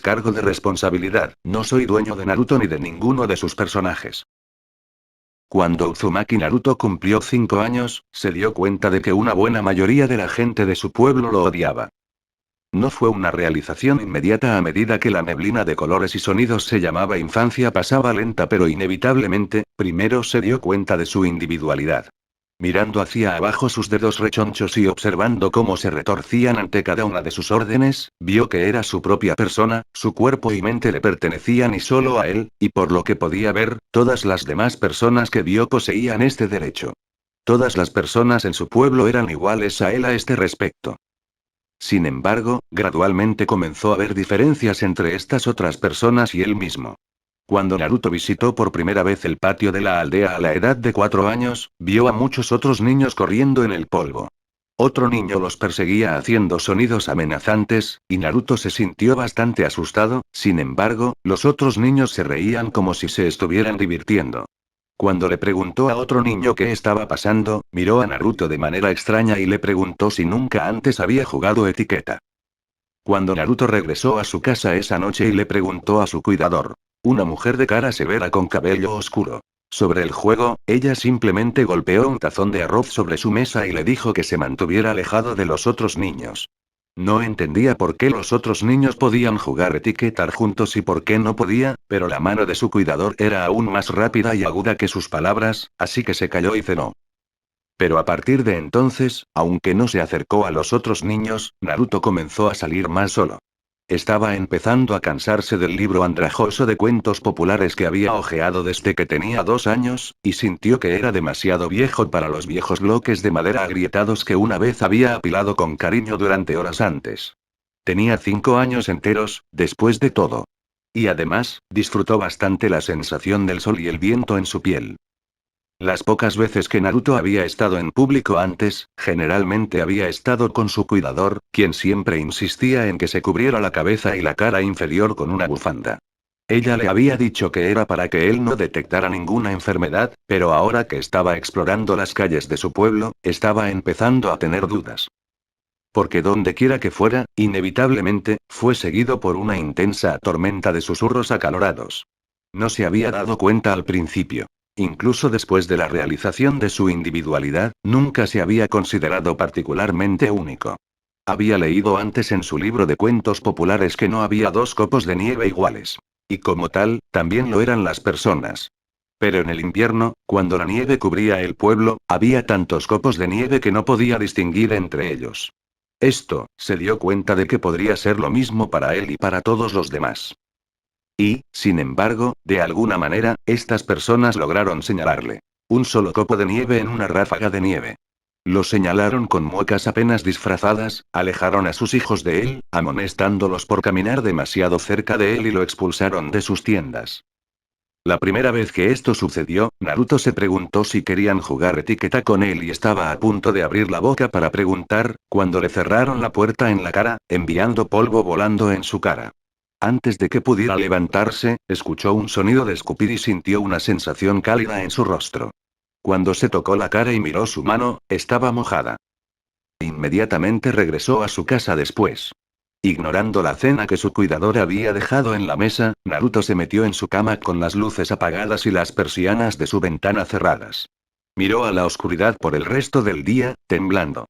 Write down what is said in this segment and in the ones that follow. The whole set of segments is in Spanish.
cargo de responsabilidad, no soy dueño de Naruto ni de ninguno de sus personajes. Cuando Uzumaki Naruto cumplió 5 años, se dio cuenta de que una buena mayoría de la gente de su pueblo lo odiaba. No fue una realización inmediata a medida que la neblina de colores y sonidos se llamaba infancia pasaba lenta pero inevitablemente, primero se dio cuenta de su individualidad. Mirando hacia abajo sus dedos rechonchos y observando cómo se retorcían ante cada una de sus órdenes, vio que era su propia persona, su cuerpo y mente le pertenecían y solo a él, y por lo que podía ver, todas las demás personas que vio poseían este derecho. Todas las personas en su pueblo eran iguales a él a este respecto. Sin embargo, gradualmente comenzó a haber diferencias entre estas otras personas y él mismo. Cuando Naruto visitó por primera vez el patio de la aldea a la edad de 4 años, vio a muchos otros niños corriendo en el polvo. Otro niño los perseguía haciendo sonidos amenazantes, y Naruto se sintió bastante asustado, sin embargo, los otros niños se reían como si se estuvieran divirtiendo. Cuando le preguntó a otro niño qué estaba pasando, miró a Naruto de manera extraña y le preguntó si nunca antes había jugado etiqueta. Cuando Naruto regresó a su casa esa noche y le preguntó a su cuidador, una mujer de cara severa con cabello oscuro, sobre el juego, ella simplemente golpeó un tazón de arroz sobre su mesa y le dijo que se mantuviera alejado de los otros niños. No entendía por qué los otros niños podían jugar etiquetar juntos y por qué no podía, pero la mano de su cuidador era aún más rápida y aguda que sus palabras, así que se calló y cenó. Pero a partir de entonces, aunque no se acercó a los otros niños, Naruto comenzó a salir más solo. Estaba empezando a cansarse del libro andrajoso de cuentos populares que había hojeado desde que tenía 2 años, y sintió que era demasiado viejo para los viejos bloques de madera agrietados que una vez había apilado con cariño durante horas antes. Tenía 5 años enteros, después de todo. Y además, disfrutó bastante la sensación del sol y el viento en su piel. Las pocas veces que Naruto había estado en público antes, generalmente había estado con su cuidador, quien siempre insistía en que se cubriera la cabeza y la cara inferior con una bufanda. Ella le había dicho que era para que él no detectara ninguna enfermedad, pero ahora que estaba explorando las calles de su pueblo, estaba empezando a tener dudas. Porque donde quiera que fuera, inevitablemente, fue seguido por una intensa tormenta de susurros acalorados. No se había dado cuenta al principio. Incluso después de la realización de su individualidad, nunca se había considerado particularmente único. Había leído antes en su libro de cuentos populares que no había dos copos de nieve iguales. Y como tal, también lo eran las personas. Pero en el invierno, cuando la nieve cubría el pueblo, había tantos copos de nieve que no podía distinguir entre ellos. Esto, se dio cuenta de que podría ser lo mismo para él y para todos los demás. Y, sin embargo, de alguna manera, estas personas lograron señalarle. Un solo copo de nieve en una ráfaga de nieve. Lo señalaron con muecas apenas disfrazadas, alejaron a sus hijos de él, amonestándolos por caminar demasiado cerca de él y lo expulsaron de sus tiendas. La primera vez que esto sucedió, Naruto se preguntó si querían jugar etiqueta con él y estaba a punto de abrir la boca para preguntar, cuando le cerraron la puerta en la cara, enviando polvo volando en su cara. Antes de que pudiera levantarse, escuchó un sonido de escupir y sintió una sensación cálida en su rostro. Cuando se tocó la cara y miró su mano, estaba mojada. Inmediatamente regresó a su casa después. Ignorando la cena que su cuidador había dejado en la mesa, Naruto se metió en su cama con las luces apagadas y las persianas de su ventana cerradas. Miró a la oscuridad por el resto del día, temblando.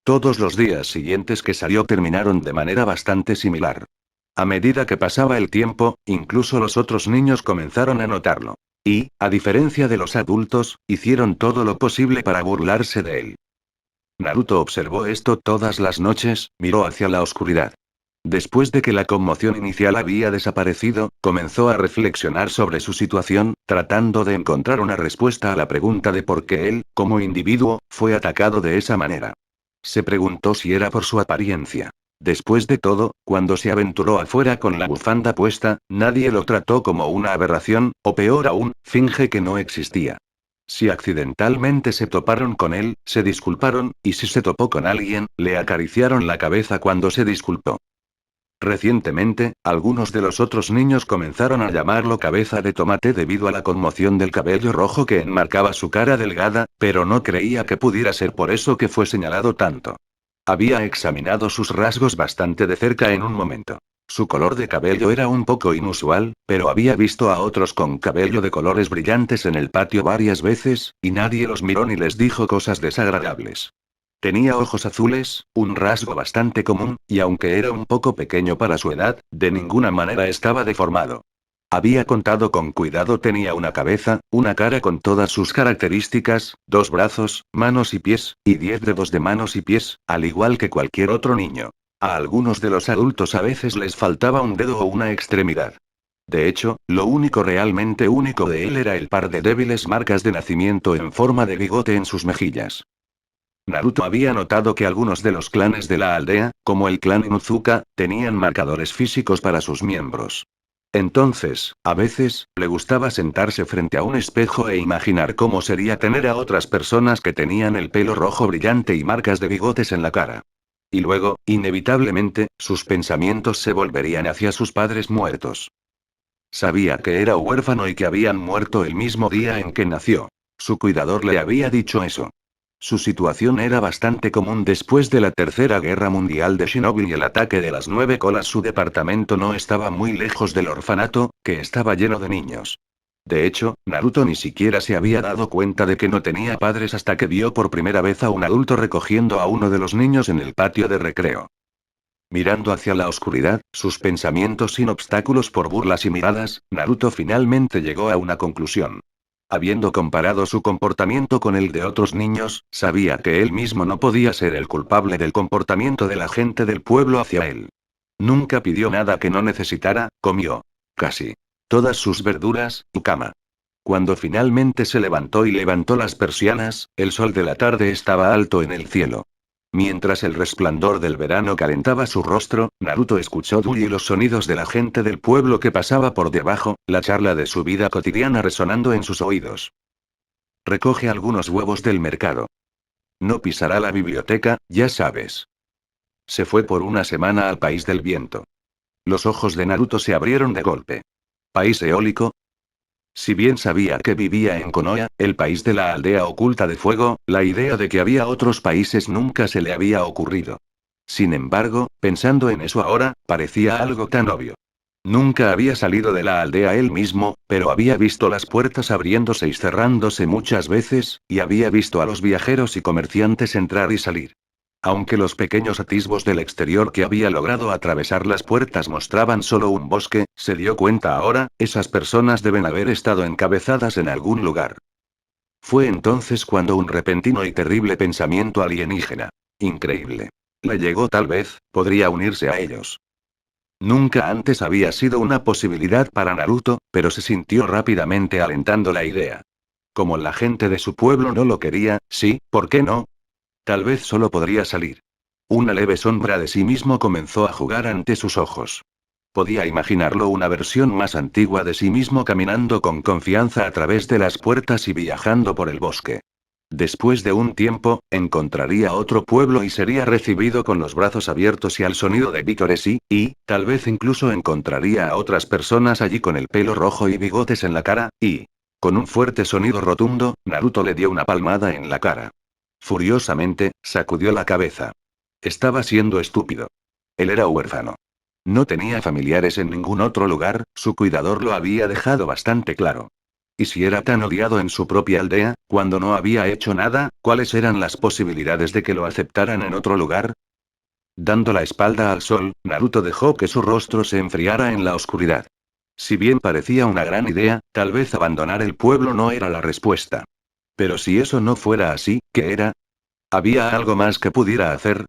Todos los días siguientes que salió terminaron de manera bastante similar. A medida que pasaba el tiempo, incluso los otros niños comenzaron a notarlo. Y, a diferencia de los adultos, hicieron todo lo posible para burlarse de él. Naruto observó esto todas las noches, miró hacia la oscuridad. Después de que la conmoción inicial había desaparecido, comenzó a reflexionar sobre su situación, tratando de encontrar una respuesta a la pregunta de por qué él, como individuo, fue atacado de esa manera. Se preguntó si era por su apariencia. Después de todo, cuando se aventuró afuera con la bufanda puesta, nadie lo trató como una aberración, o peor aún, finge que no existía. Si accidentalmente se toparon con él, se disculparon, y si se topó con alguien, le acariciaron la cabeza cuando se disculpó. Recientemente, algunos de los otros niños comenzaron a llamarlo cabeza de tomate debido a la conmoción del cabello rojo que enmarcaba su cara delgada, pero no creía que pudiera ser por eso que fue señalado tanto. Había examinado sus rasgos bastante de cerca en un momento. Su color de cabello era un poco inusual, pero había visto a otros con cabello de colores brillantes en el patio varias veces, y nadie los miró ni les dijo cosas desagradables. Tenía ojos azules, un rasgo bastante común, y aunque era un poco pequeño para su edad, de ninguna manera estaba deformado. Había contado con cuidado, tenía una cabeza, una cara con todas sus características, 2 brazos, manos y pies, y 10 dedos de manos y pies, al igual que cualquier otro niño. A algunos de los adultos a veces les faltaba un dedo o una extremidad. De hecho, lo único realmente único de él era el par de débiles marcas de nacimiento en forma de bigote en sus mejillas. Naruto había notado que algunos de los clanes de la aldea, como el clan Inuzuka, tenían marcadores físicos para sus miembros. Entonces, a veces, le gustaba sentarse frente a un espejo e imaginar cómo sería tener a otras personas que tenían el pelo rojo brillante y marcas de bigotes en la cara. Y luego, inevitablemente, sus pensamientos se volverían hacia sus padres muertos. Sabía que era huérfano y que habían muerto el mismo día en que nació. Su cuidador le había dicho eso. Su situación era bastante común después de la Tercera Guerra Mundial de Shinobi y el ataque de las 9 colas. Su departamento no estaba muy lejos del orfanato, que estaba lleno de niños. De hecho, Naruto ni siquiera se había dado cuenta de que no tenía padres hasta que vio por primera vez a un adulto recogiendo a uno de los niños en el patio de recreo. Mirando hacia la oscuridad, sus pensamientos sin obstáculos por burlas y miradas, Naruto finalmente llegó a una conclusión. Habiendo comparado su comportamiento con el de otros niños, sabía que él mismo no podía ser el culpable del comportamiento de la gente del pueblo hacia él. Nunca pidió nada que no necesitara, comió casi todas sus verduras y cama. Cuando finalmente se levantó y levantó las persianas, el sol de la tarde estaba alto en el cielo. Mientras el resplandor del verano calentaba su rostro, Naruto escuchó y los sonidos de la gente del pueblo que pasaba por debajo, la charla de su vida cotidiana resonando en sus oídos. Recoge algunos huevos del mercado. No pisará la biblioteca, ya sabes. Se fue por una semana al país del viento. Los ojos de Naruto se abrieron de golpe. ¿País eólico? Si bien sabía que vivía en Konoha, el país de la aldea oculta de fuego, la idea de que había otros países nunca se le había ocurrido. Sin embargo, pensando en eso ahora, parecía algo tan obvio. Nunca había salido de la aldea él mismo, pero había visto las puertas abriéndose y cerrándose muchas veces, y había visto a los viajeros y comerciantes entrar y salir. Aunque los pequeños atisbos del exterior que había logrado atravesar las puertas mostraban solo un bosque, se dio cuenta ahora, esas personas deben haber estado encabezadas en algún lugar. Fue entonces cuando un repentino y terrible pensamiento alienígena. Increíble. Le llegó, tal vez, podría unirse a ellos. Nunca antes había sido una posibilidad para Naruto, pero se sintió rápidamente alentando la idea. Como la gente de su pueblo no lo quería, sí, ¿por qué no? Tal vez solo podría salir. Una leve sombra de sí mismo comenzó a jugar ante sus ojos. Podía imaginarlo, una versión más antigua de sí mismo caminando con confianza a través de las puertas y viajando por el bosque. Después de un tiempo, encontraría otro pueblo y sería recibido con los brazos abiertos y al sonido de vítores y, tal vez incluso encontraría a otras personas allí con el pelo rojo y bigotes en la cara, y... Con un fuerte sonido rotundo, Naruto le dio una palmada en la cara. Furiosamente, sacudió la cabeza. Estaba siendo estúpido. Él era huérfano. No tenía familiares en ningún otro lugar, su cuidador lo había dejado bastante claro. Y si era tan odiado en su propia aldea, cuando no había hecho nada, ¿cuáles eran las posibilidades de que lo aceptaran en otro lugar? Dando la espalda al sol, Naruto dejó que su rostro se enfriara en la oscuridad. Si bien parecía una gran idea, tal vez abandonar el pueblo no era la respuesta. Pero si eso no fuera así, ¿qué era? ¿Había algo más que pudiera hacer?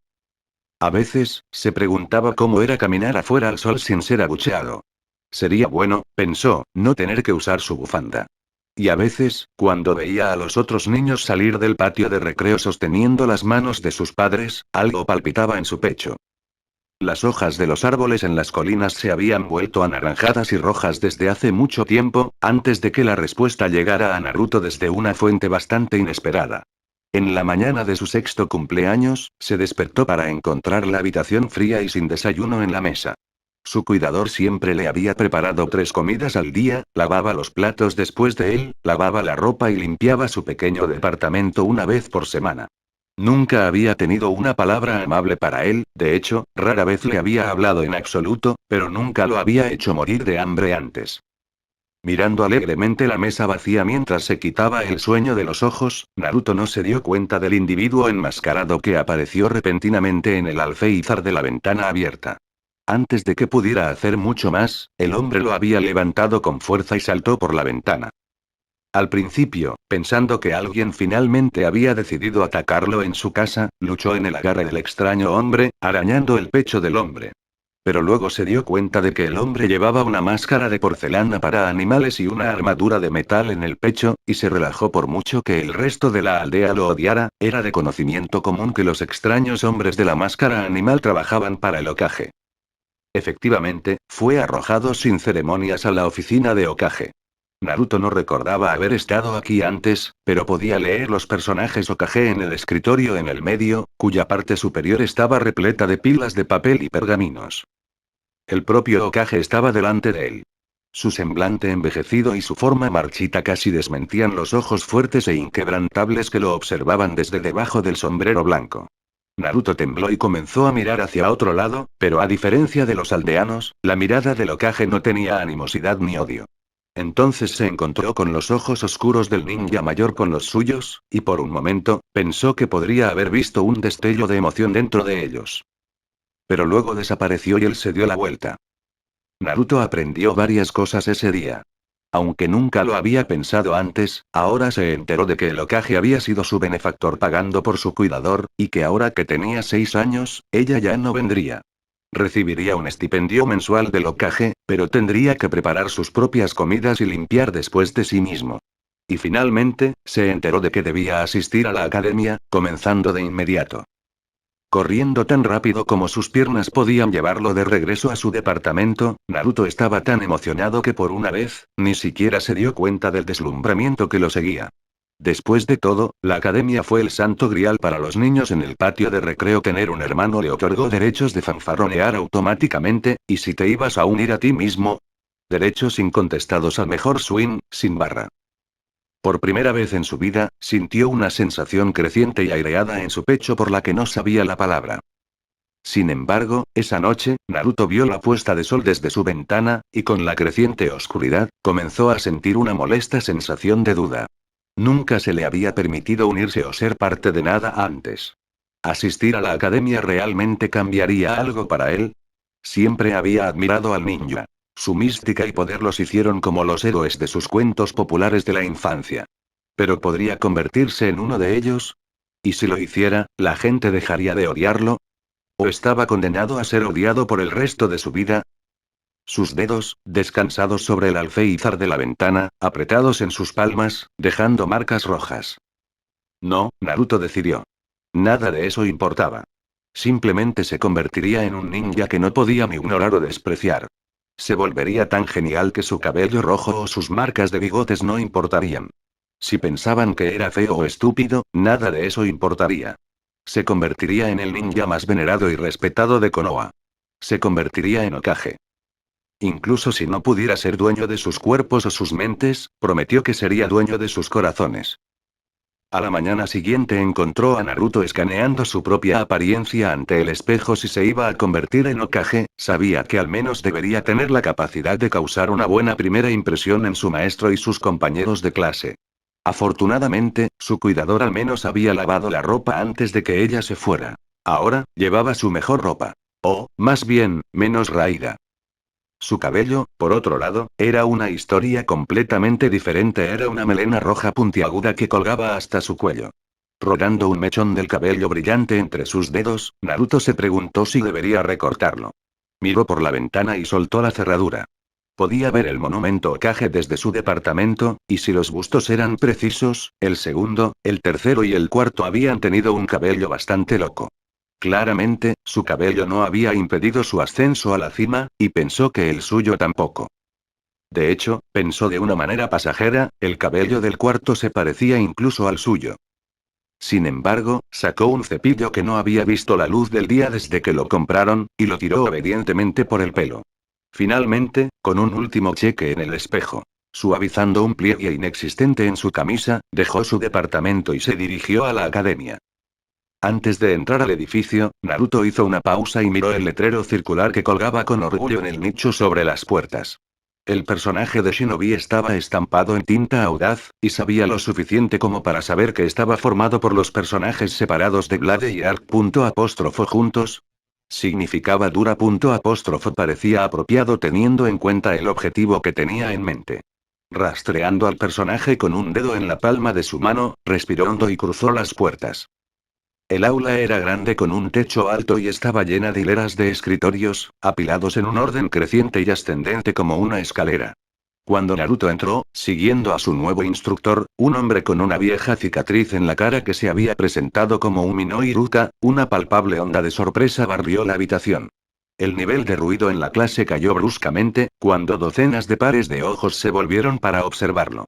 A veces, se preguntaba cómo era caminar afuera al sol sin ser abucheado. Sería bueno, pensó, no tener que usar su bufanda. Y a veces, cuando veía a los otros niños salir del patio de recreo sosteniendo las manos de sus padres, algo palpitaba en su pecho. Las hojas de los árboles en las colinas se habían vuelto anaranjadas y rojas desde hace mucho tiempo, antes de que la respuesta llegara a Naruto desde una fuente bastante inesperada. En la mañana de su sexto cumpleaños, se despertó para encontrar la habitación fría y sin desayuno en la mesa. Su cuidador siempre le había preparado 3 comidas al día, lavaba los platos después de él, lavaba la ropa y limpiaba su pequeño departamento una vez por semana. Nunca había tenido una palabra amable para él, de hecho, rara vez le había hablado en absoluto, pero nunca lo había hecho morir de hambre antes. Mirando alegremente la mesa vacía mientras se quitaba el sueño de los ojos, Naruto no se dio cuenta del individuo enmascarado que apareció repentinamente en el alféizar de la ventana abierta. Antes de que pudiera hacer mucho más, el hombre lo había levantado con fuerza y saltó por la ventana. Al principio, pensando que alguien finalmente había decidido atacarlo en su casa, luchó en el agarre del extraño hombre, arañando el pecho del hombre. Pero luego se dio cuenta de que el hombre llevaba una máscara de porcelana para animales y una armadura de metal en el pecho, y se relajó por mucho que el resto de la aldea lo odiara, era de conocimiento común que los extraños hombres de la máscara animal trabajaban para el Hokage. Efectivamente, fue arrojado sin ceremonias a la oficina de Hokage. Naruto no recordaba haber estado aquí antes, pero podía leer los personajes Hokage en el escritorio en el medio, cuya parte superior estaba repleta de pilas de papel y pergaminos. El propio Hokage estaba delante de él. Su semblante envejecido y su forma marchita casi desmentían los ojos fuertes e inquebrantables que lo observaban desde debajo del sombrero blanco. Naruto tembló y comenzó a mirar hacia otro lado, pero a diferencia de los aldeanos, la mirada del Hokage no tenía animosidad ni odio. Entonces se encontró con los ojos oscuros del ninja mayor con los suyos, y por un momento, pensó que podría haber visto un destello de emoción dentro de ellos. Pero luego desapareció y él se dio la vuelta. Naruto aprendió varias cosas ese día. Aunque nunca lo había pensado antes, ahora se enteró de que el Hokage había sido su benefactor pagando por su cuidador, y que ahora que tenía 6 años, ella ya no vendría. Recibiría un estipendio mensual del Hokage, pero tendría que preparar sus propias comidas y limpiar después de sí mismo. Y finalmente, se enteró de que debía asistir a la academia, comenzando de inmediato. Corriendo tan rápido como sus piernas podían llevarlo de regreso a su departamento, Naruto estaba tan emocionado que por una vez, ni siquiera se dio cuenta del deslumbramiento que lo seguía. Después de todo, la academia fue el santo grial para los niños en el patio de recreo. Tener un hermano le otorgó derechos de fanfarronear automáticamente, y si te ibas a unir a ti mismo, derechos incontestados al mejor swing, sin barra. Por primera vez en su vida, sintió una sensación creciente y aireada en su pecho por la que no sabía la palabra. Sin embargo, esa noche, Naruto vio la puesta de sol desde su ventana, y con la creciente oscuridad, comenzó a sentir una molesta sensación de duda. Nunca se le había permitido unirse o ser parte de nada antes. ¿Asistir a la academia realmente cambiaría algo para él? Siempre había admirado al ninja. Su mística y poder los hicieron como los héroes de sus cuentos populares de la infancia. ¿Pero podría convertirse en uno de ellos? ¿Y si lo hiciera, la gente dejaría de odiarlo? ¿O estaba condenado a ser odiado por el resto de su vida? Sus dedos, descansados sobre el alféizar de la ventana, apretados en sus palmas, dejando marcas rojas. No, Naruto decidió. Nada de eso importaba. Simplemente se convertiría en un ninja que no podía ni ignorar o despreciar. Se volvería tan genial que su cabello rojo o sus marcas de bigotes no importarían. Si pensaban que era feo o estúpido, nada de eso importaría. Se convertiría en el ninja más venerado y respetado de Konoha. Se convertiría en Hokage. Incluso si no pudiera ser dueño de sus cuerpos o sus mentes, prometió que sería dueño de sus corazones. A la mañana siguiente encontró a Naruto escaneando su propia apariencia ante el espejo. Si se iba a convertir en Hokage, sabía que al menos debería tener la capacidad de causar una buena primera impresión en su maestro y sus compañeros de clase. Afortunadamente, su cuidador al menos había lavado la ropa antes de que ella se fuera. Ahora, llevaba su mejor ropa. O, más bien, menos raída. Su cabello, por otro lado, era una historia completamente diferente. Era una melena roja puntiaguda que colgaba hasta su cuello. Rodando un mechón del cabello brillante entre sus dedos, Naruto se preguntó si debería recortarlo. Miró por la ventana y soltó la cerradura. Podía ver el monumento Hokage desde su departamento, y si los bustos eran precisos, el segundo, el tercero y el cuarto habían tenido un cabello bastante loco. Claramente, su cabello no había impedido su ascenso a la cima, y pensó que el suyo tampoco. De hecho, pensó de una manera pasajera, el cabello del cuarto se parecía incluso al suyo. Sin embargo, sacó un cepillo que no había visto la luz del día desde que lo compraron, y lo tiró obedientemente por el pelo. Finalmente, con un último cheque en el espejo, suavizando un pliegue inexistente en su camisa, dejó su departamento y se dirigió a la academia. Antes de entrar al edificio, Naruto hizo una pausa y miró el letrero circular que colgaba con orgullo en el nicho sobre las puertas. El personaje de Shinobi estaba estampado en tinta audaz, y sabía lo suficiente como para saber que estaba formado por los personajes separados de Glade y Arc. Juntos. Significaba dura. Parecía apropiado teniendo en cuenta el objetivo que tenía en mente. Rastreando al personaje con un dedo en la palma de su mano, respiró hondo y cruzó las puertas. El aula era grande con un techo alto y estaba llena de hileras de escritorios, apilados en un orden creciente y ascendente como una escalera. Cuando Naruto entró, siguiendo a su nuevo instructor, un hombre con una vieja cicatriz en la cara que se había presentado como Umino Iruka, una palpable onda de sorpresa barrió la habitación. El nivel de ruido en la clase cayó bruscamente, cuando docenas de pares de ojos se volvieron para observarlo.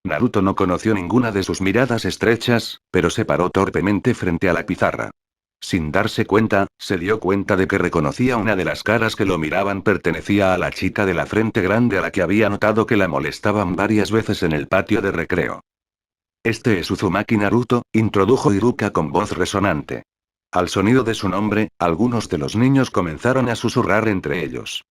Naruto no conoció ninguna de sus miradas estrechas, pero se paró torpemente frente a la pizarra. Sin darse cuenta, se dio cuenta de que reconocía una de las caras que lo miraban pertenecía a la chica de la frente grande a la que había notado que la molestaban varias veces en el patio de recreo. Este es Uzumaki Naruto, introdujo Iruka con voz resonante. Al sonido de su nombre, algunos de los niños comenzaron a susurrar entre ellos.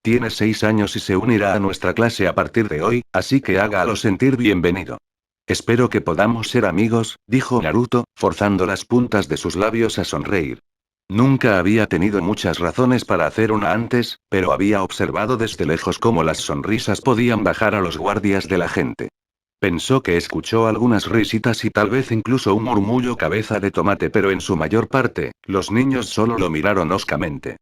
Tiene 6 años y se unirá a nuestra clase a partir de hoy, así que hágalo sentir bienvenido. Espero que podamos ser amigos, dijo Naruto, forzando las puntas de sus labios a sonreír. Nunca había tenido muchas razones para hacer una antes, pero había observado desde lejos cómo las sonrisas podían bajar a los guardias de la gente. Pensó que escuchó algunas risitas y tal vez incluso un murmullo cabeza de tomate, pero en su mayor parte, los niños solo lo miraron hoscamente.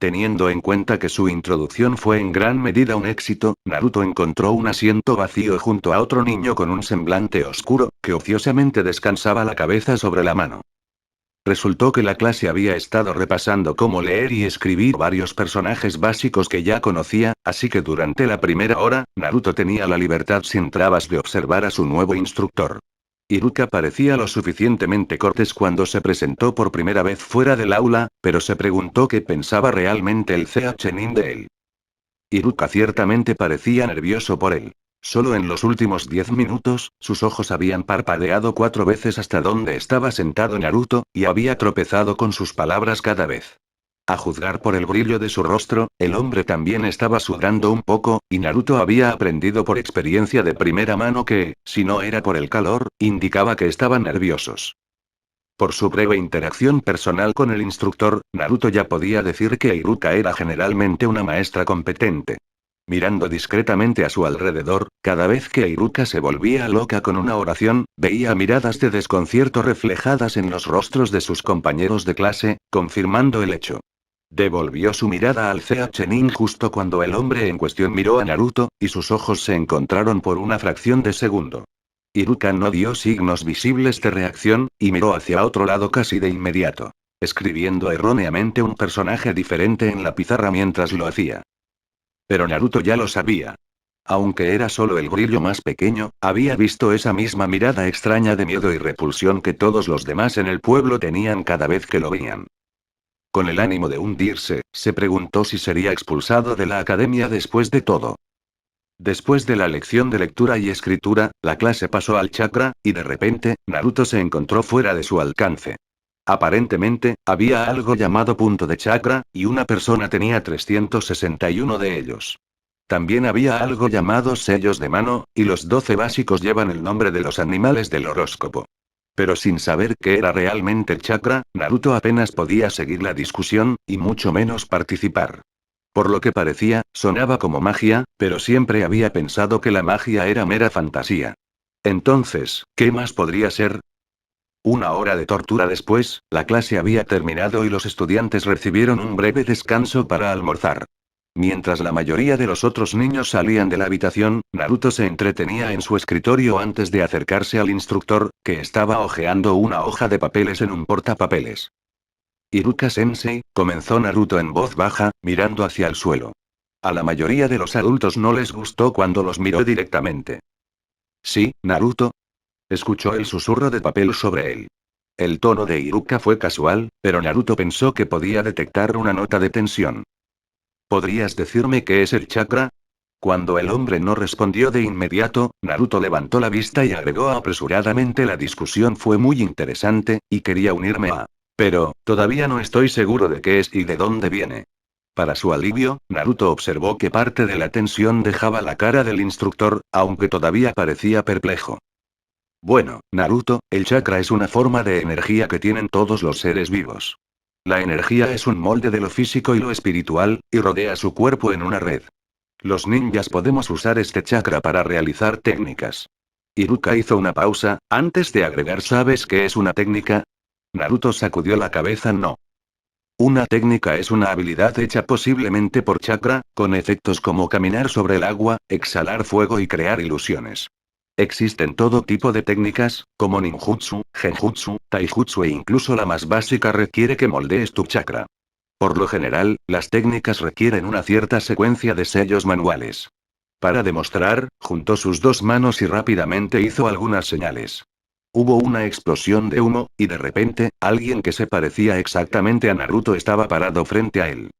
Teniendo en cuenta que su introducción fue en gran medida un éxito, Naruto encontró un asiento vacío junto a otro niño con un semblante oscuro, que ociosamente descansaba la cabeza sobre la mano. Resultó que la clase había estado repasando cómo leer y escribir varios personajes básicos que ya conocía, así que durante la primera hora, Naruto tenía la libertad sin trabas de observar a su nuevo instructor. Iruka parecía lo suficientemente cortés cuando se presentó por primera vez fuera del aula, pero se preguntó qué pensaba realmente el Nin de él. Iruka ciertamente parecía nervioso por él. Solo en los últimos 10 minutos, sus ojos habían parpadeado 4 veces hasta donde estaba sentado Naruto, y había tropezado con sus palabras cada vez. A juzgar por el brillo de su rostro, el hombre también estaba sudando un poco, y Naruto había aprendido por experiencia de primera mano que, si no era por el calor, indicaba que estaban nerviosos. Por su breve interacción personal con el instructor, Naruto ya podía decir que Iruka era generalmente una maestra competente. Mirando discretamente a su alrededor, cada vez que Iruka se volvía loca con una oración, veía miradas de desconcierto reflejadas en los rostros de sus compañeros de clase, confirmando el hecho. Devolvió su mirada al Nin justo cuando el hombre en cuestión miró a Naruto, y sus ojos se encontraron por una fracción de segundo. Iruka no dio signos visibles de reacción, y miró hacia otro lado casi de inmediato, escribiendo erróneamente un personaje diferente en la pizarra mientras lo hacía. Pero Naruto ya lo sabía. Aunque era solo el brillo más pequeño, había visto esa misma mirada extraña de miedo y repulsión que todos los demás en el pueblo tenían cada vez que lo veían. Con el ánimo de hundirse, se preguntó si sería expulsado de la academia después de todo. Después de la lección de lectura y escritura, la clase pasó al chakra, y de repente, Naruto se encontró fuera de su alcance. Aparentemente, había algo llamado punto de chakra, y una persona tenía 361 de ellos. También había algo llamado sellos de mano, y los 12 básicos llevan el nombre de los animales del horóscopo. Pero sin saber qué era realmente el chakra, Naruto apenas podía seguir la discusión, y mucho menos participar. Por lo que parecía, sonaba como magia, pero siempre había pensado que la magia era mera fantasía. Entonces, ¿qué más podría ser? Una hora de tortura después, la clase había terminado y los estudiantes recibieron un breve descanso para almorzar. Mientras la mayoría de los otros niños salían de la habitación, Naruto se entretenía en su escritorio antes de acercarse al instructor, que estaba hojeando una hoja de papeles en un portapapeles. Iruka-sensei, comenzó Naruto en voz baja, mirando hacia el suelo. A la mayoría de los adultos no les gustó cuando los miró directamente. Sí, Naruto. Escuchó el susurro de papel sobre él. El tono de Iruka fue casual, pero Naruto pensó que podía detectar una nota de tensión. ¿Podrías decirme qué es el chakra? Cuando el hombre no respondió de inmediato, Naruto levantó la vista y agregó apresuradamente: la discusión fue muy interesante, y quería unirme a... Pero, todavía no estoy seguro de qué es y de dónde viene. Para su alivio, Naruto observó que parte de la tensión dejaba la cara del instructor, aunque todavía parecía perplejo. Bueno, Naruto, el chakra es una forma de energía que tienen todos los seres vivos. La energía es un molde de lo físico y lo espiritual, y rodea su cuerpo en una red. Los ninjas podemos usar este chakra para realizar técnicas. Iruka hizo una pausa, antes de agregar: ¿sabes qué es una técnica? Naruto sacudió la cabeza: no. Una técnica es una habilidad hecha posiblemente por chakra, con efectos como caminar sobre el agua, exhalar fuego y crear ilusiones. Existen todo tipo de técnicas, como ninjutsu, genjutsu, taijutsu e incluso la más básica requiere que moldees tu chakra. Por lo general, las técnicas requieren una cierta secuencia de sellos manuales. Para demostrar, juntó sus dos manos y rápidamente hizo algunas señales. Hubo una explosión de humo, y de repente, alguien que se parecía exactamente a Naruto estaba parado frente a él.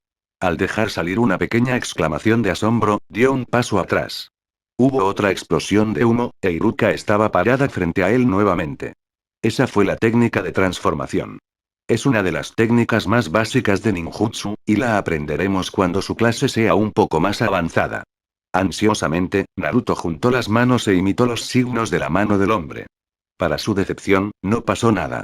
Al dejar salir una pequeña exclamación de asombro, dio un paso atrás. Hubo otra explosión de humo, e Iruka estaba parada frente a él nuevamente. Esa fue la técnica de transformación. Es una de las técnicas más básicas de ninjutsu, y la aprenderemos cuando su clase sea un poco más avanzada. Ansiosamente, Naruto juntó las manos e imitó los signos de la mano del hombre. Para su decepción, no pasó nada.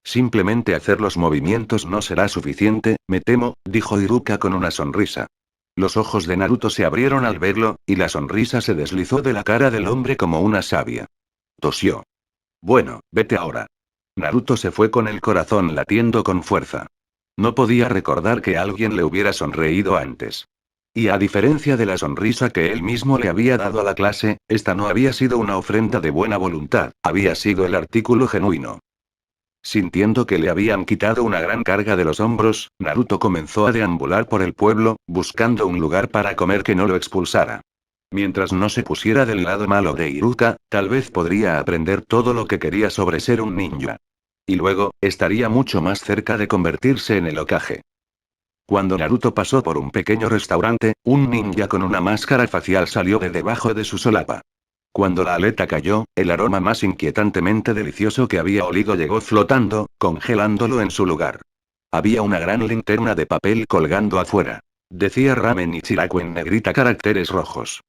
Simplemente hacer los movimientos no será suficiente, me temo, dijo Iruka con una sonrisa. Los ojos de Naruto se abrieron al verlo, y la sonrisa se deslizó de la cara del hombre como una savia. Tosió. Bueno, vete ahora. Naruto se fue con el corazón latiendo con fuerza. No podía recordar que alguien le hubiera sonreído antes. Y a diferencia de la sonrisa que él mismo le había dado a la clase, esta no había sido una ofrenda de buena voluntad, había sido el artículo genuino. Sintiendo que le habían quitado una gran carga de los hombros, Naruto comenzó a deambular por el pueblo, buscando un lugar para comer que no lo expulsara. Mientras no se pusiera del lado malo de Iruka, tal vez podría aprender todo lo que quería sobre ser un ninja. Y luego, estaría mucho más cerca de convertirse en el Hokage. Cuando Naruto pasó por un pequeño restaurante, un ninja con una máscara facial salió de debajo de su solapa. Cuando la aleta cayó, el aroma más inquietantemente delicioso que había olido llegó flotando, congelándolo en su lugar. Había una gran linterna de papel colgando afuera. Decía Ramen Ichiraku en negrita caracteres rojos.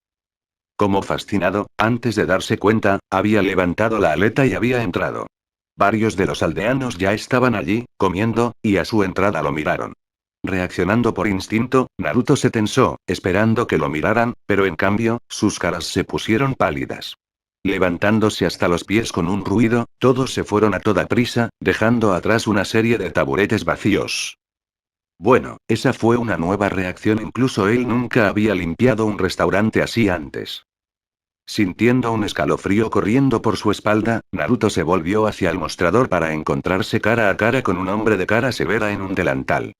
Como fascinado, antes de darse cuenta, había levantado la aleta y había entrado. Varios de los aldeanos ya estaban allí, comiendo, y a su entrada lo miraron. Reaccionando por instinto, Naruto se tensó, esperando que lo miraran, pero en cambio, sus caras se pusieron pálidas. Levantándose hasta los pies con un ruido, todos se fueron a toda prisa, dejando atrás una serie de taburetes vacíos. Bueno, esa fue una nueva reacción, incluso él nunca había limpiado un restaurante así antes. Sintiendo un escalofrío corriendo por su espalda, Naruto se volvió hacia el mostrador para encontrarse cara a cara con un hombre de cara severa en un delantal.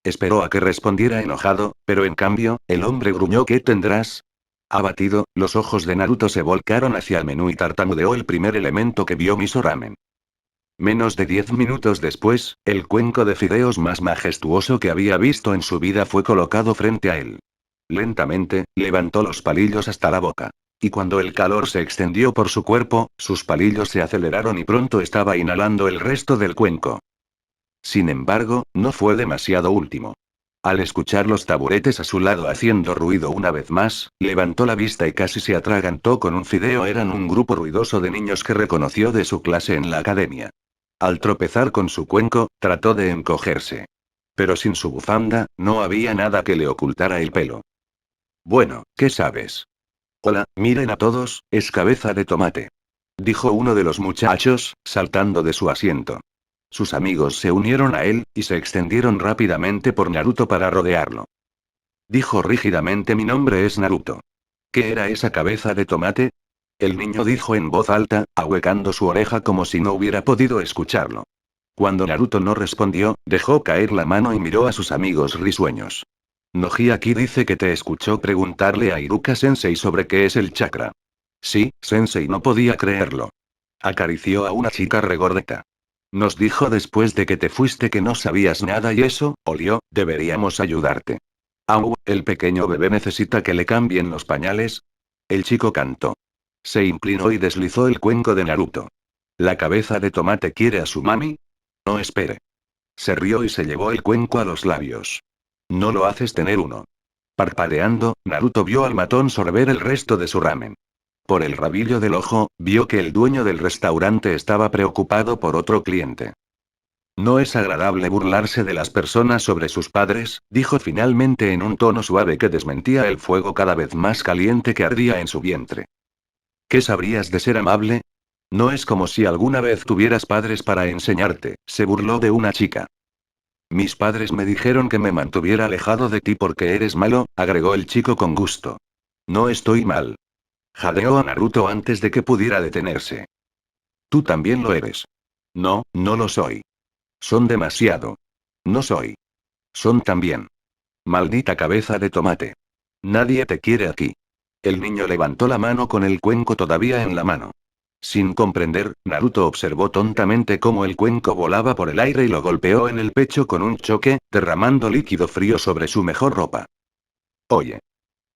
Esperó a que respondiera enojado, pero en cambio, el hombre gruñó: ¿qué tendrás? Abatido, los ojos de Naruto se volcaron hacia el menú y tartamudeó el primer elemento que vio: miso ramen. Menos de 10 minutos después, el cuenco de fideos más majestuoso que había visto en su vida fue colocado frente a él. Lentamente, levantó los palillos hasta la boca. Y cuando el calor se extendió por su cuerpo, sus palillos se aceleraron y pronto estaba inhalando el resto del cuenco. Sin embargo, no fue demasiado último. Al escuchar los taburetes a su lado haciendo ruido una vez más, levantó la vista y casi se atragantó con un fideo. Eran un grupo ruidoso de niños que reconoció de su clase en la academia. Al tropezar con su cuenco, trató de encogerse. Pero sin su bufanda, no había nada que le ocultara el pelo. Bueno, ¿qué sabes? Hola, miren a todos, es Cabeza de Tomate. Dijo uno de los muchachos, saltando de su asiento. Sus amigos se unieron a él, y se extendieron rápidamente por Naruto para rodearlo. Dijo rígidamente: mi nombre es Naruto. ¿Qué era esa cabeza de tomate? El niño dijo en voz alta, ahuecando su oreja como si no hubiera podido escucharlo. Cuando Naruto no respondió, dejó caer la mano y miró a sus amigos risueños. Nojiaki dice que te escuchó preguntarle a Iruka Sensei sobre qué es el chakra. Sí, Sensei no podía creerlo. Acarició a una chica regordeta. Nos dijo después de que te fuiste que no sabías nada y eso, olió, deberíamos ayudarte. Au, el pequeño bebé necesita que le cambien los pañales. El chico cantó. Se inclinó y deslizó el cuenco de Naruto. ¿La cabeza de tomate quiere a su mami? No espere. Se rió y se llevó el cuenco a los labios. No lo haces tener uno. Parpadeando, Naruto vio al matón sorber el resto de su ramen. Por el rabillo del ojo, vio que el dueño del restaurante estaba preocupado por otro cliente. No es agradable burlarse de las personas sobre sus padres, dijo finalmente en un tono suave que desmentía el fuego cada vez más caliente que ardía en su vientre. ¿Qué sabrías de ser amable? No es como si alguna vez tuvieras padres para enseñarte, se burló de una chica. Mis padres me dijeron que me mantuviera alejado de ti porque eres malo, agregó el chico con gusto. No estoy mal. Jadeó a Naruto antes de que pudiera detenerse. Tú también lo eres. No, no lo soy. Son demasiado. No soy. Son también. Maldita cabeza de tomate. Nadie te quiere aquí. El niño levantó la mano con el cuenco todavía en la mano. Sin comprender, Naruto observó tontamente cómo el cuenco volaba por el aire y lo golpeó en el pecho con un choque, derramando líquido frío sobre su mejor ropa. Oye.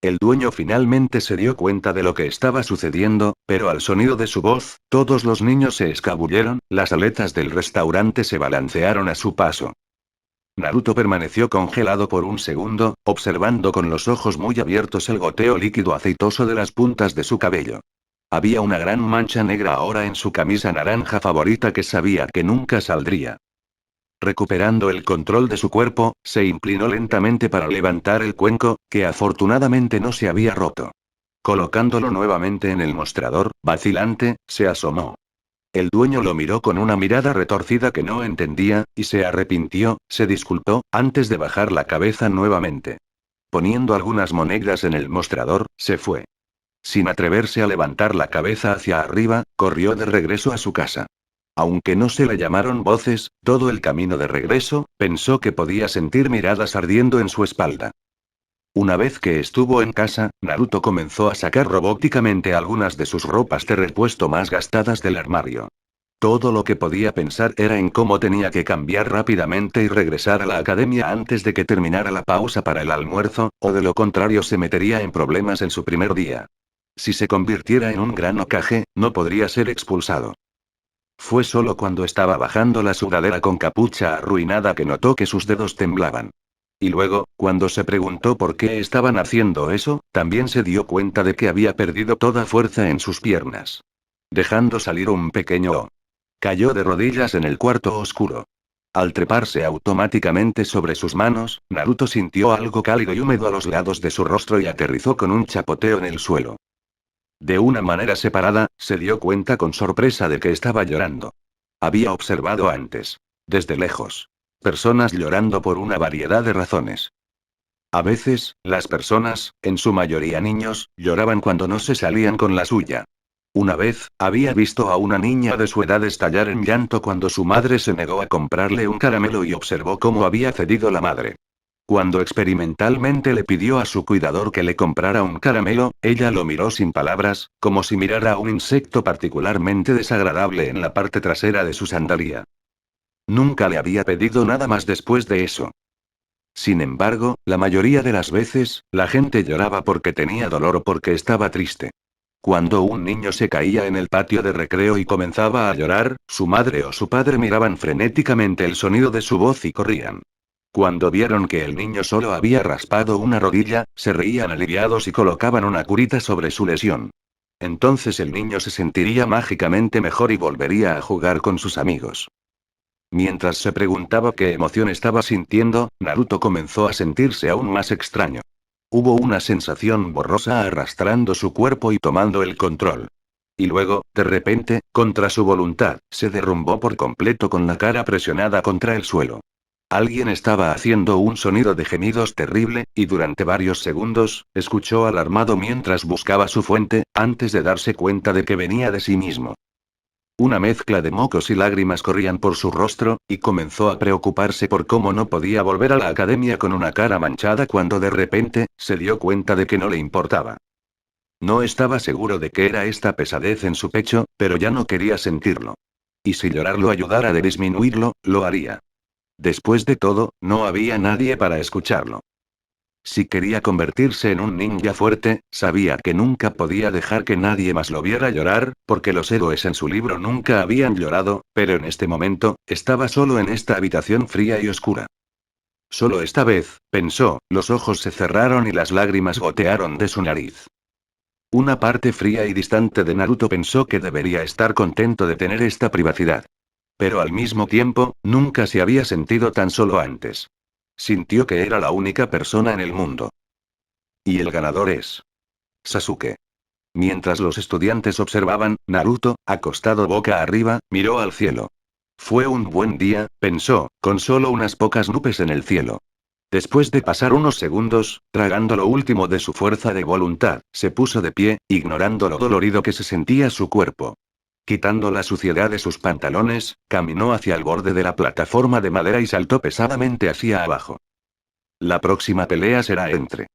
El dueño finalmente se dio cuenta de lo que estaba sucediendo, pero al sonido de su voz, todos los niños se escabulleron, las aletas del restaurante se balancearon a su paso. Naruto permaneció congelado por un segundo, observando con los ojos muy abiertos el goteo líquido aceitoso de las puntas de su cabello. Había una gran mancha negra ahora en su camisa naranja favorita que sabía que nunca saldría. Recuperando el control de su cuerpo, se inclinó lentamente para levantar el cuenco, que afortunadamente no se había roto. Colocándolo nuevamente en el mostrador, vacilante, se asomó. El dueño lo miró con una mirada retorcida que no entendía, y se arrepintió, se disculpó, antes de bajar la cabeza nuevamente. Poniendo algunas monedas en el mostrador, se fue. Sin atreverse a levantar la cabeza hacia arriba, corrió de regreso a su casa. Aunque no se le llamaron voces, todo el camino de regreso, pensó que podía sentir miradas ardiendo en su espalda. Una vez que estuvo en casa, Naruto comenzó a sacar robóticamente algunas de sus ropas de repuesto más gastadas del armario. Todo lo que podía pensar era en cómo tenía que cambiar rápidamente y regresar a la academia antes de que terminara la pausa para el almuerzo, o de lo contrario se metería en problemas en su primer día. Si se convirtiera en un gran Hokage, no podría ser expulsado. Fue solo cuando estaba bajando la sudadera con capucha arruinada que notó que sus dedos temblaban. Y luego, cuando se preguntó por qué estaban haciendo eso, también se dio cuenta de que había perdido toda fuerza en sus piernas. Dejando salir un pequeño "oh". Cayó de rodillas en el cuarto oscuro. Al treparse automáticamente sobre sus manos, Naruto sintió algo cálido y húmedo a los lados de su rostro y aterrizó con un chapoteo en el suelo. De una manera separada, se dio cuenta con sorpresa de que estaba llorando. Había observado antes, desde lejos, personas llorando por una variedad de razones. A veces, las personas, en su mayoría niños, lloraban cuando no se salían con la suya. Una vez, había visto a una niña de su edad estallar en llanto cuando su madre se negó a comprarle un caramelo y observó cómo había cedido la madre. Cuando experimentalmente le pidió a su cuidador que le comprara un caramelo, ella lo miró sin palabras, como si mirara a un insecto particularmente desagradable en la parte trasera de su sandalia. Nunca le había pedido nada más después de eso. Sin embargo, la mayoría de las veces, la gente lloraba porque tenía dolor o porque estaba triste. Cuando un niño se caía en el patio de recreo y comenzaba a llorar, su madre o su padre miraban frenéticamente el sonido de su voz y corrían. Cuando vieron que el niño solo había raspado una rodilla, se reían aliviados y colocaban una curita sobre su lesión. Entonces el niño se sentiría mágicamente mejor y volvería a jugar con sus amigos. Mientras se preguntaba qué emoción estaba sintiendo, Naruto comenzó a sentirse aún más extraño. Hubo una sensación borrosa arrastrando su cuerpo y tomando el control. Y luego, de repente, contra su voluntad, se derrumbó por completo con la cara presionada contra el suelo. Alguien estaba haciendo un sonido de gemidos terrible, y durante varios segundos, escuchó alarmado mientras buscaba su fuente, antes de darse cuenta de que venía de sí mismo. Una mezcla de mocos y lágrimas corrían por su rostro, y comenzó a preocuparse por cómo no podía volver a la academia con una cara manchada cuando de repente, se dio cuenta de que no le importaba. No estaba seguro de qué era esta pesadez en su pecho, pero ya no quería sentirlo. Y si llorarlo ayudara a disminuirlo, lo haría. Después de todo, no había nadie para escucharlo. Si quería convertirse en un ninja fuerte, sabía que nunca podía dejar que nadie más lo viera llorar, porque los héroes en su libro nunca habían llorado, pero en este momento, estaba solo en esta habitación fría y oscura. Solo esta vez, pensó, los ojos se cerraron y las lágrimas gotearon de su nariz. Una parte fría y distante de Naruto pensó que debería estar contento de tener esta privacidad. Pero al mismo tiempo, nunca se había sentido tan solo antes. Sintió que era la única persona en el mundo. Y el ganador es Sasuke. Mientras los estudiantes observaban, Naruto, acostado boca arriba, miró al cielo. Fue un buen día, pensó, con solo unas pocas nubes en el cielo. Después de pasar unos segundos, tragando lo último de su fuerza de voluntad, se puso de pie, ignorando lo dolorido que se sentía su cuerpo. Quitando la suciedad de sus pantalones, caminó hacia el borde de la plataforma de madera y saltó pesadamente hacia abajo. La próxima pelea será entre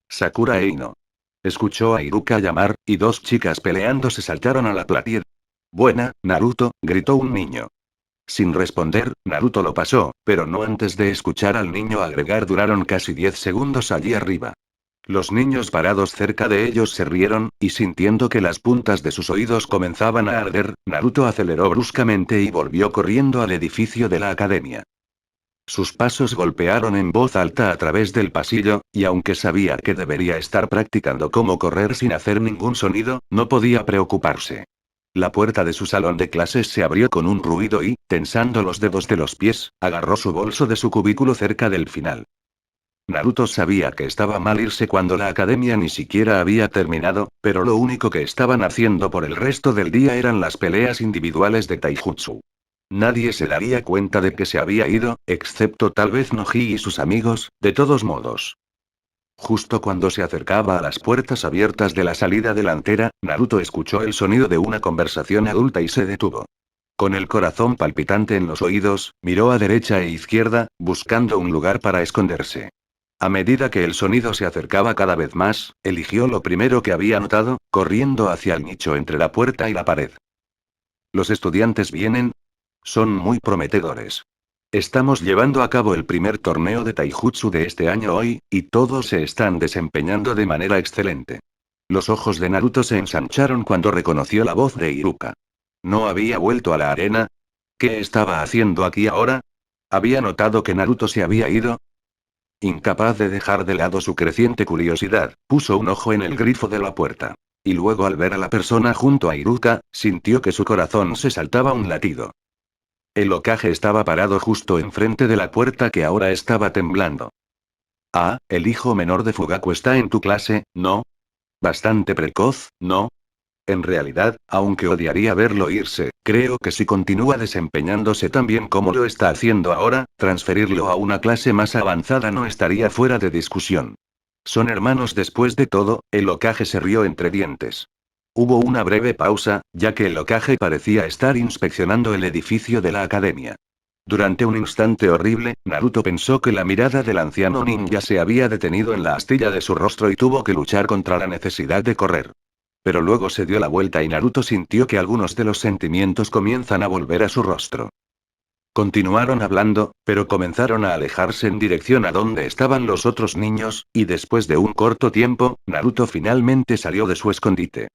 Sakura e Ino. Escuchó a Iruka llamar, y dos chicas peleando se saltaron a la platea. Buena, Naruto, gritó un niño. Sin responder, Naruto lo pasó, pero no antes de escuchar al niño agregar. Duraron casi 10 segundos allí arriba. Los niños parados cerca de ellos se rieron, y sintiendo que las puntas de sus oídos comenzaban a arder, Naruto aceleró bruscamente y volvió corriendo al edificio de la academia. Sus pasos golpearon en voz alta a través del pasillo, y aunque sabía que debería estar practicando cómo correr sin hacer ningún sonido, no podía preocuparse. La puerta de su salón de clases se abrió con un ruido y, tensando los dedos de los pies, agarró su bolso de su cubículo cerca del final. Naruto sabía que estaba mal irse cuando la academia ni siquiera había terminado, pero lo único que estaban haciendo por el resto del día eran las peleas individuales de Taijutsu. Nadie se daría cuenta de que se había ido, excepto tal vez Noji y sus amigos, de todos modos. Justo cuando se acercaba a las puertas abiertas de la salida delantera, Naruto escuchó el sonido de una conversación adulta y se detuvo. Con el corazón palpitante en los oídos, miró a derecha e izquierda, buscando un lugar para esconderse. A medida que el sonido se acercaba cada vez más, eligió lo primero que había notado, corriendo hacia el nicho entre la puerta y la pared. Los estudiantes vienen. Son muy prometedores. Estamos llevando a cabo el primer torneo de Taijutsu de este año hoy, y todos se están desempeñando de manera excelente. Los ojos de Naruto se ensancharon cuando reconoció la voz de Iruka. ¿No había vuelto a la arena? ¿Qué estaba haciendo aquí ahora? ¿Había notado que Naruto se había ido? Incapaz de dejar de lado su creciente curiosidad, puso un ojo en el grifo de la puerta. Y luego al ver a la persona junto a Iruka, sintió que su corazón se saltaba un latido. El Hokage estaba parado justo enfrente de la puerta que ahora estaba temblando. Ah, el hijo menor de Fugaku está en tu clase, ¿no? Bastante precoz, ¿no? En realidad, aunque odiaría verlo irse, creo que si continúa desempeñándose tan bien como lo está haciendo ahora, transferirlo a una clase más avanzada no estaría fuera de discusión. Son hermanos después de todo. El Hokage se rió entre dientes. Hubo una breve pausa, ya que el Hokage parecía estar inspeccionando el edificio de la academia. Durante un instante horrible, Naruto pensó que la mirada del anciano ninja se había detenido en la astilla de su rostro y tuvo que luchar contra la necesidad de correr. Pero luego se dio la vuelta y Naruto sintió que algunos de los sentimientos comienzan a volver a su rostro. Continuaron hablando, pero comenzaron a alejarse en dirección a donde estaban los otros niños, y después de un corto tiempo, Naruto finalmente salió de su escondite.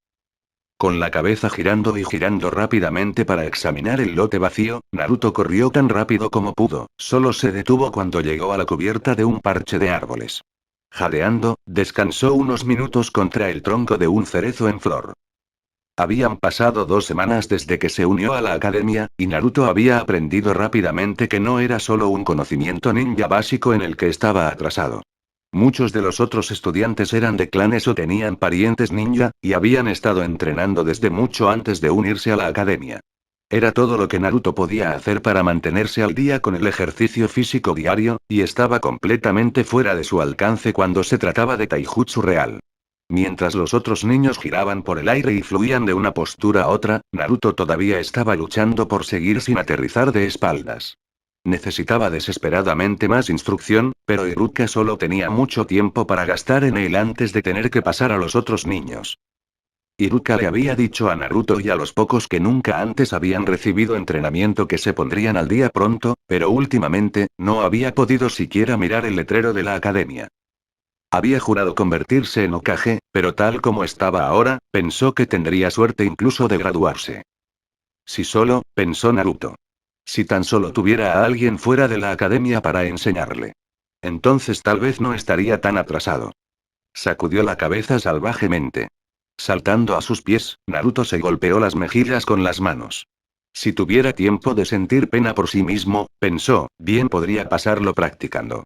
Con la cabeza girando y girando rápidamente para examinar el lote vacío, Naruto corrió tan rápido como pudo, solo se detuvo cuando llegó a la cubierta de un parche de árboles. Jadeando, descansó unos minutos contra el tronco de un cerezo en flor. Habían pasado 2 semanas desde que se unió a la academia, y Naruto había aprendido rápidamente que no era solo un conocimiento ninja básico en el que estaba atrasado. Muchos de los otros estudiantes eran de clanes o tenían parientes ninja, y habían estado entrenando desde mucho antes de unirse a la academia. Era todo lo que Naruto podía hacer para mantenerse al día con el ejercicio físico diario, y estaba completamente fuera de su alcance cuando se trataba de taijutsu real. Mientras los otros niños giraban por el aire y fluían de una postura a otra, Naruto todavía estaba luchando por seguir sin aterrizar de espaldas. Necesitaba desesperadamente más instrucción, pero Iruka solo tenía mucho tiempo para gastar en él antes de tener que pasar a los otros niños. Iruka le había dicho a Naruto y a los pocos que nunca antes habían recibido entrenamiento que se pondrían al día pronto, pero últimamente, no había podido siquiera mirar el letrero de la academia. Había jurado convertirse en Hokage, pero tal como estaba ahora, pensó que tendría suerte incluso de graduarse. Si solo, pensó Naruto. Si tan solo tuviera a alguien fuera de la academia para enseñarle. Entonces tal vez no estaría tan atrasado. Sacudió la cabeza salvajemente. Saltando a sus pies, Naruto se golpeó las mejillas con las manos. Si tuviera tiempo de sentir pena por sí mismo, pensó, bien podría pasarlo practicando.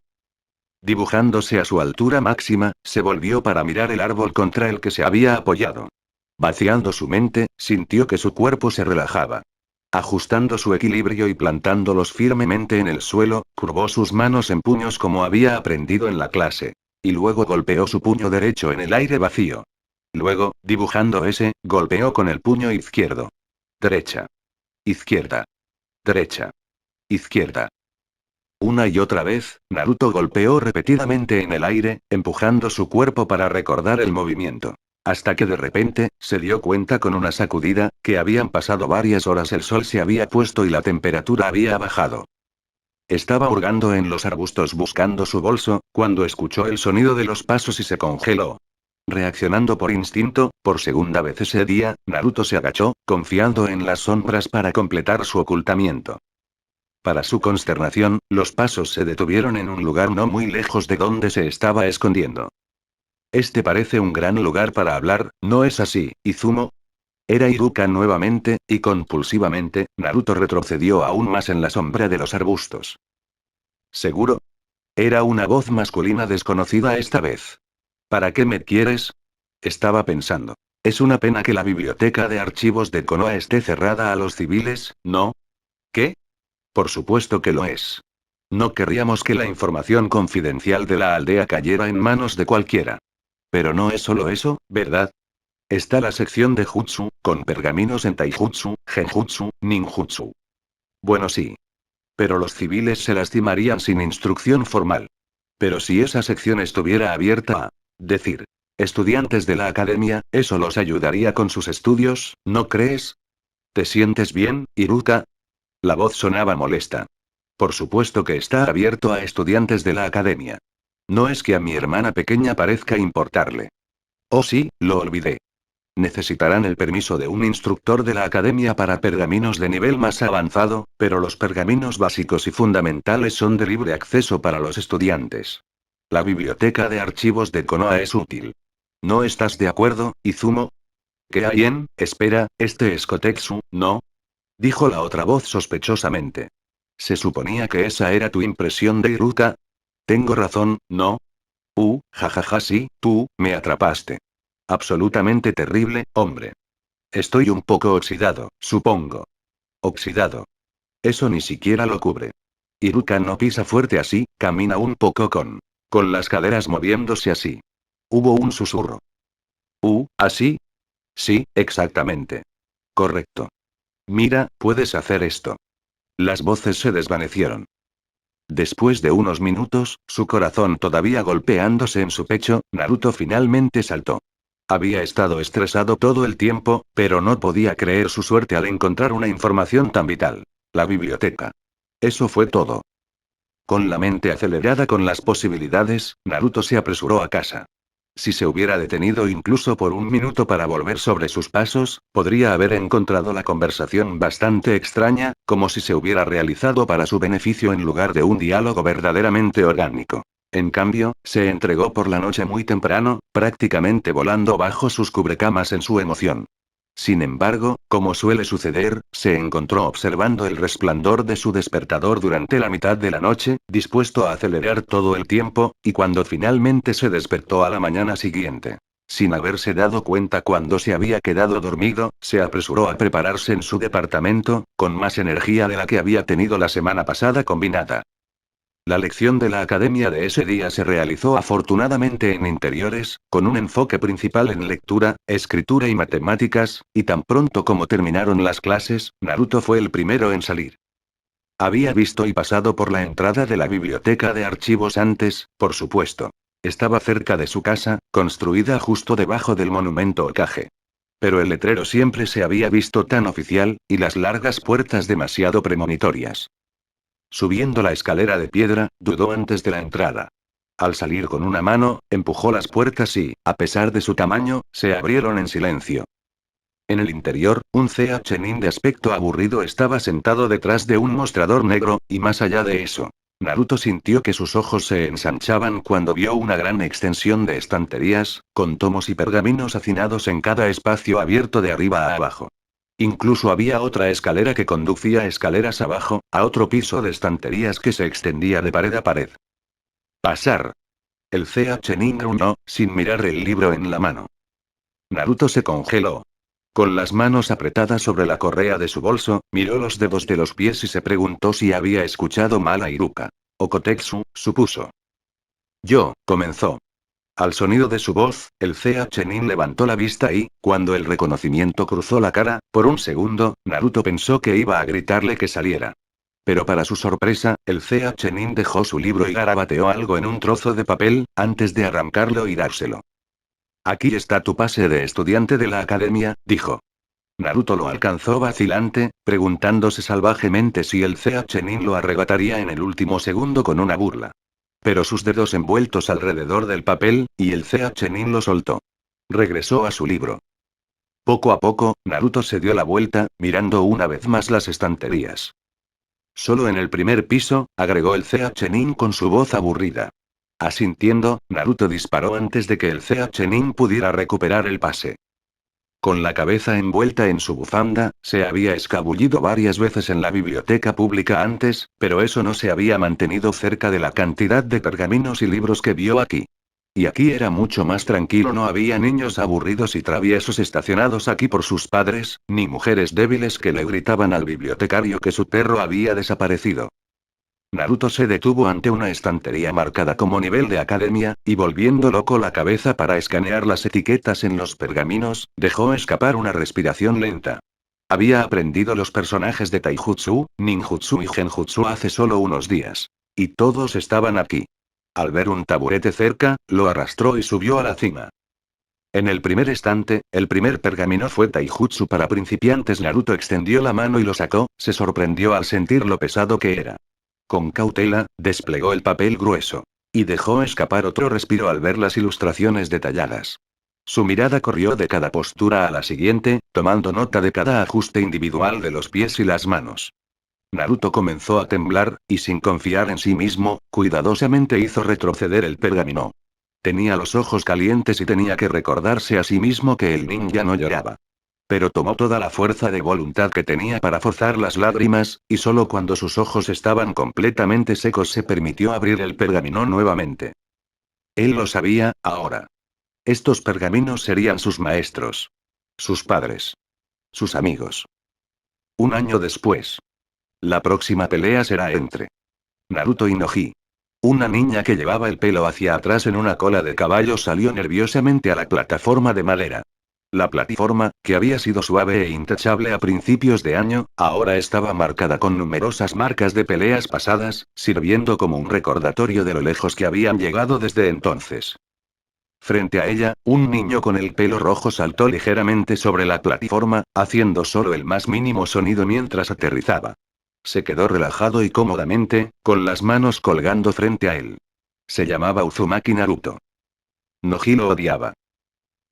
Dibujándose a su altura máxima, se volvió para mirar el árbol contra el que se había apoyado. Vaciando su mente, sintió que su cuerpo se relajaba. Ajustando su equilibrio y plantándolos firmemente en el suelo, curvó sus manos en puños como había aprendido en la clase. Y luego golpeó su puño derecho en el aire vacío. Luego, dibujando ese, golpeó con el puño izquierdo. Derecha. Izquierda. Derecha. Izquierda. Una y otra vez, Naruto golpeó repetidamente en el aire, empujando su cuerpo para recordar el movimiento. Hasta que de repente, se dio cuenta con una sacudida, que habían pasado varias horas, el sol se había puesto y la temperatura había bajado. Estaba hurgando en los arbustos buscando su bolso, cuando escuchó el sonido de los pasos y se congeló. Reaccionando por instinto, por segunda vez ese día, Naruto se agachó, confiando en las sombras para completar su ocultamiento. Para su consternación, los pasos se detuvieron en un lugar no muy lejos de donde se estaba escondiendo. Este parece un gran lugar para hablar, ¿no es así, Izumo? Era Iruka nuevamente, y compulsivamente, Naruto retrocedió aún más en la sombra de los arbustos. ¿Seguro? Era una voz masculina desconocida esta vez. ¿Para qué me quieres? Estaba pensando. Es una pena que la biblioteca de archivos de Konoha esté cerrada a los civiles, ¿no? ¿Qué? Por supuesto que lo es. No querríamos que la información confidencial de la aldea cayera en manos de cualquiera. Pero no es solo eso, ¿verdad? Está la sección de Jutsu, con pergaminos en Taijutsu, Genjutsu, Ninjutsu. Bueno, sí. Pero los civiles se lastimarían sin instrucción formal. Pero si esa sección estuviera abierta a, decir, estudiantes de la academia, eso los ayudaría con sus estudios, ¿no crees? ¿Te sientes bien, Iruka? La voz sonaba molesta. Por supuesto que está abierto a estudiantes de la academia. No es que a mi hermana pequeña parezca importarle. Oh sí, lo olvidé. Necesitarán el permiso de un instructor de la academia para pergaminos de nivel más avanzado, pero los pergaminos básicos y fundamentales son de libre acceso para los estudiantes. La biblioteca de archivos de Konoha es útil. ¿No estás de acuerdo, Izumo? ¿Qué hay en, espera, este es Kotetsu, no? Dijo la otra voz sospechosamente. ¿Se suponía que esa era tu impresión de Iruka? Tengo razón, ¿no? Jajaja sí, tú, me atrapaste. Absolutamente terrible, hombre. Estoy un poco oxidado, supongo. Oxidado. Eso ni siquiera lo cubre. Iruka no pisa fuerte así, camina un poco con las caderas moviéndose así. Hubo un susurro. ¿Así? Sí, exactamente. Correcto. Mira, puedes hacer esto. Las voces se desvanecieron. Después de unos minutos, su corazón todavía golpeándose en su pecho, Naruto finalmente saltó. Había estado estresado todo el tiempo, pero no podía creer su suerte al encontrar una información tan vital. La biblioteca. Eso fue todo. Con la mente acelerada con las posibilidades, Naruto se apresuró a casa. Si se hubiera detenido incluso por un minuto para volver sobre sus pasos, podría haber encontrado la conversación bastante extraña, como si se hubiera realizado para su beneficio en lugar de un diálogo verdaderamente orgánico. En cambio, se entregó por la noche muy temprano, prácticamente volando bajo sus cubrecamas en su emoción. Sin embargo, como suele suceder, se encontró observando el resplandor de su despertador durante la mitad de la noche, dispuesto a acelerar todo el tiempo, y cuando finalmente se despertó a la mañana siguiente. Sin haberse dado cuenta cuando se había quedado dormido, se apresuró a prepararse en su departamento, con más energía de la que había tenido la semana pasada combinada. La lección de la academia de ese día se realizó afortunadamente en interiores, con un enfoque principal en lectura, escritura y matemáticas, y tan pronto como terminaron las clases, Naruto fue el primero en salir. Había visto y pasado por la entrada de la biblioteca de archivos antes, por supuesto. Estaba cerca de su casa, construida justo debajo del monumento Hokage. Pero el letrero siempre se había visto tan oficial, y las largas puertas demasiado premonitorias. Subiendo la escalera de piedra, dudó antes de la entrada. Al salir con una mano, empujó las puertas y, a pesar de su tamaño, se abrieron en silencio. En el interior, un CH-nin de aspecto aburrido estaba sentado detrás de un mostrador negro, y más allá de eso. Naruto sintió que sus ojos se ensanchaban cuando vio una gran extensión de estanterías, con tomos y pergaminos hacinados en cada espacio abierto de arriba a abajo. Incluso había otra escalera que conducía escaleras abajo, a otro piso de estanterías que se extendía de pared a pared. Pasar. El CH-nin gruñó, sin mirar el libro en la mano. Naruto se congeló. Con las manos apretadas sobre la correa de su bolso, miró los dedos de los pies y se preguntó si había escuchado mal a Iruka. Okotetsu, supuso. Yo, comenzó. Al sonido de su voz, el CH-nin levantó la vista y, cuando el reconocimiento cruzó la cara, por un segundo, Naruto pensó que iba a gritarle que saliera. Pero para su sorpresa, el CH-nin dejó su libro y garabateó algo en un trozo de papel, antes de arrancarlo y dárselo. Aquí está tu pase de estudiante de la academia, dijo. Naruto lo alcanzó vacilante, preguntándose salvajemente si el CH-nin lo arrebataría en el último segundo con una burla. Pero sus dedos envueltos alrededor del papel, y el CH-nin lo soltó. Regresó a su libro. Poco a poco, Naruto se dio la vuelta, mirando una vez más las estanterías. Solo en el primer piso, agregó el CH-nin con su voz aburrida. Asintiendo, Naruto disparó antes de que el CH-nin pudiera recuperar el pase. Con la cabeza envuelta en su bufanda, se había escabullido varias veces en la biblioteca pública antes, pero eso no se había mantenido cerca de la cantidad de pergaminos y libros que vio aquí. Y aquí era mucho más tranquilo, no había niños aburridos y traviesos estacionados aquí por sus padres, ni mujeres débiles que le gritaban al bibliotecario que su perro había desaparecido. Naruto se detuvo ante una estantería marcada como nivel de academia, y volviendo loco la cabeza para escanear las etiquetas en los pergaminos, dejó escapar una respiración lenta. Había aprendido los personajes de Taijutsu, Ninjutsu y Genjutsu hace solo unos días. Y todos estaban aquí. Al ver un taburete cerca, lo arrastró y subió a la cima. En el primer estante, el primer pergamino fue Taijutsu para principiantes. Naruto extendió la mano y lo sacó, se sorprendió al sentir lo pesado que era. Con cautela, desplegó el papel grueso. Y dejó escapar otro respiro al ver las ilustraciones detalladas. Su mirada corrió de cada postura a la siguiente, tomando nota de cada ajuste individual de los pies y las manos. Naruto comenzó a temblar, y sin confiar en sí mismo, cuidadosamente hizo retroceder el pergamino. Tenía los ojos calientes y tenía que recordarse a sí mismo que el ninja no lloraba. Pero tomó toda la fuerza de voluntad que tenía para forzar las lágrimas, y solo cuando sus ojos estaban completamente secos se permitió abrir el pergamino nuevamente. Él lo sabía, ahora. Estos pergaminos serían sus maestros. Sus padres. Sus amigos. Un año después. La próxima pelea será entre Naruto y Noji. Una niña que llevaba el pelo hacia atrás en una cola de caballo salió nerviosamente a la plataforma de madera. La plataforma, que había sido suave e intachable a principios de año, ahora estaba marcada con numerosas marcas de peleas pasadas, sirviendo como un recordatorio de lo lejos que habían llegado desde entonces. Frente a ella, un niño con el pelo rojo saltó ligeramente sobre la plataforma, haciendo solo el más mínimo sonido mientras aterrizaba. Se quedó relajado y cómodamente, con las manos colgando frente a él. Se llamaba Uzumaki Naruto. Noji lo odiaba.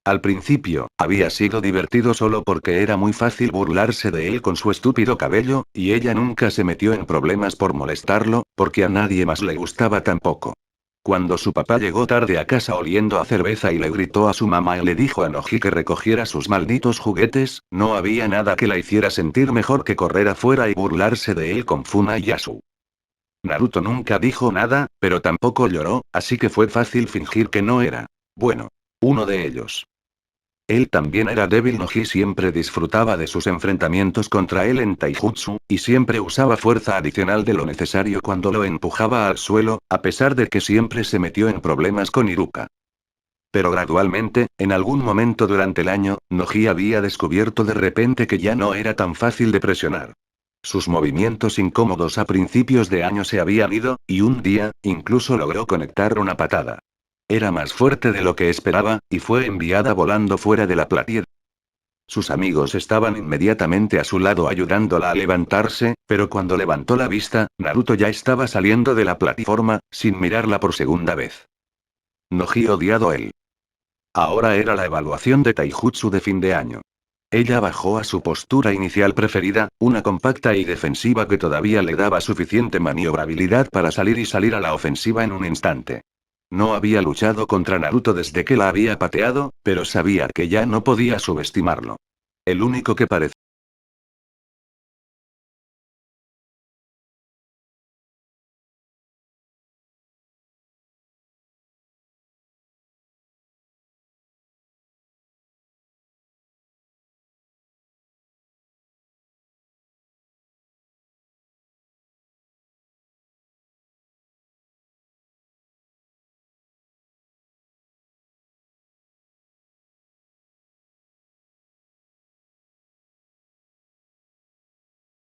Al principio, había sido divertido solo porque era muy fácil burlarse de él con su estúpido cabello, y ella nunca se metió en problemas por molestarlo, porque a nadie más le gustaba tampoco. Cuando su papá llegó tarde a casa oliendo a cerveza y le gritó a su mamá y le dijo a Noji que recogiera sus malditos juguetes, no había nada que la hiciera sentir mejor que correr afuera y burlarse de él con Funa y Yasu. Naruto nunca dijo nada, pero tampoco lloró, así que fue fácil fingir que no era, bueno, uno de ellos. Él también era débil. Noji siempre disfrutaba de sus enfrentamientos contra él en Taijutsu, y siempre usaba fuerza adicional de lo necesario cuando lo empujaba al suelo, a pesar de que siempre se metió en problemas con Iruka. Pero gradualmente, en algún momento durante el año, Noji había descubierto de repente que ya no era tan fácil de presionar. Sus movimientos incómodos a principios de año se habían ido, y un día, incluso logró conectar una patada. Era más fuerte de lo que esperaba, y fue enviada volando fuera de la platier. Sus amigos estaban inmediatamente a su lado ayudándola a levantarse, pero cuando levantó la vista, Naruto ya estaba saliendo de la plataforma, sin mirarla por segunda vez. Noji odiado él. Ahora era la evaluación de Taijutsu de fin de año. Ella bajó a su postura inicial preferida, una compacta y defensiva que todavía le daba suficiente maniobrabilidad para salir a la ofensiva en un instante. No había luchado contra Naruto desde que la había pateado, pero sabía que ya no podía subestimarlo. El único que parecía